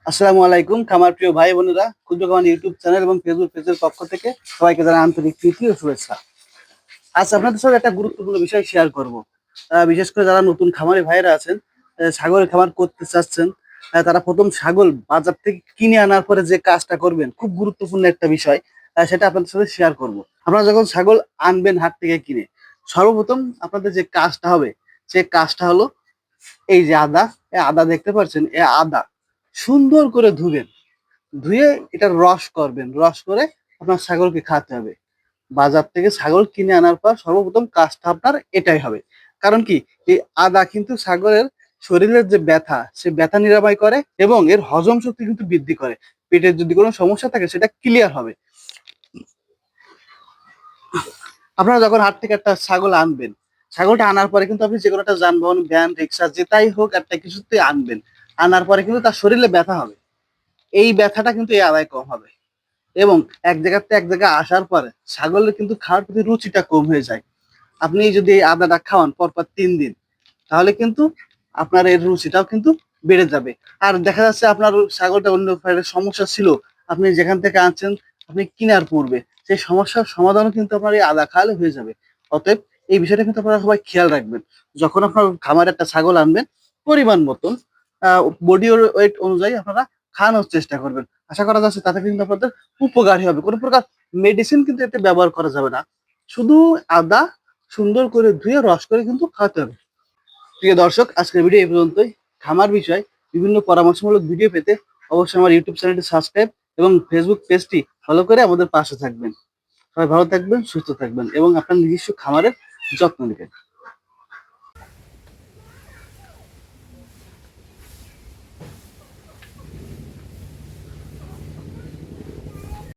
আসসালামু আলাইকুম খামার প্রিয় ভাই বোনেরা, ক্ষুদ্র খামার ইউটিউব চ্যানেল এবং ফেসবুক পেজের পক্ষ থেকে সবাইকে জানাই আন্তরিক প্রীতি ও শুভেচ্ছা। আজ আপনাদের সাথে একটা গুরুত্বপূর্ণ বিষয় শেয়ার করব। বিশেষ করে যারা নতুন খামারি ভাইরা আছেন, ছাগলের খামার করতে চাচ্ছেন, তারা প্রথম ছাগল বাজার থেকে কিনে আনার পরে যে কাজটা করবেন খুব গুরুত্বপূর্ণ একটা বিষয়। সেটা আপনাদের সাথে শেয়ার করব। আপনারা যখন ছাগল আনবেন হাট থেকে কিনে, সর্বপ্রথম আপনাদের যে কাজটা হবে, সে কাজটা হলো এই যে আদা, এই আদা দেখতে পাচ্ছেন, এই আদা সুন্দর করে ধুবেন। ধুয়ে এটার রস করবেন, রস করে আপনার ছাগলকে খাওয়াতে হবে। বাজার থেকে ছাগল কিনে আনার পর সর্বপ্রথম কাজটা আপনার এটাই হবে। কারণ কি, এই আদা কিন্তু ছাগলের শরীরের যে ব্যথা, সে ব্যথা নিরাময় করে এবং এর হজম শক্তি কিন্তু বৃদ্ধি করে। পেটের যদি কোনো সমস্যা থাকে সেটা ক্লিয়ার হবে। আপনারা যখন হাট থেকে একটা ছাগল আনবেন, ছাগলটা আনার পরে কিন্তু আপনি যে কোনো একটা যানবাহন, ভ্যান, রিক্সা যেটাই হোক একটা কিছুতে আনবেন। আনার পরে কিন্তু তার শরীরে ব্যথা হবে। এই ব্যথাটা কিন্তু এই আদায় কম হবে। এবং এক জায়গাতে এক জায়গায় আসার পরে ছাগলের কিন্তু খাওয়ার প্রতি রুচিটা কম হয়ে যায়। আপনি যদি এই আদাটা খাওয়ান পরপর 3 দিন, তাহলে কিন্তু আপনার এর রুচিটাও কিন্তু বেড়ে যাবে। আর দেখা যাচ্ছে আপনার ছাগলটা অন্য সমস্যা ছিল, আপনি যেখান থেকে আনছেন, আপনি কিনার পূর্বে সেই সমস্যার সমাধানও কিন্তু আপনার এই আদা খাওয়ালে হয়ে যাবে। অতএব এই বিষয়টা কিন্তু আপনারা সবাই খেয়াল রাখবেন। যখন আপনার খামারে একটা ছাগল আনবেন, পরিমাণ মতন বডি ওয়েট অনুযায়ী আপনারা খাওয়ানোর চেষ্টা করবেন। আশা করা যাচ্ছে তাতে কিন্তু আপনাদের উপকারী হবে। কোনো প্রকার মেডিসিন কিন্তু এতে ব্যবহার করা যাবে না। শুধু আদা সুন্দর করে ধুয়ে রস করে কিন্তু খাওয়াতে হবে। প্রিয় দর্শক, আজকের ভিডিও এই পর্যন্তই। খামার বিষয় বিভিন্ন পরামর্শমূলক ভিডিও পেতে অবশ্যই আমার ইউটিউব চ্যানেলটি সাবস্ক্রাইব এবং ফেসবুক পেজটি ফলো করে আমাদের পাশে থাকবেন। সবাই ভালো থাকবেন, সুস্থ থাকবেন এবং আপনার নিজস্ব খামারের যত্ন নেবেন।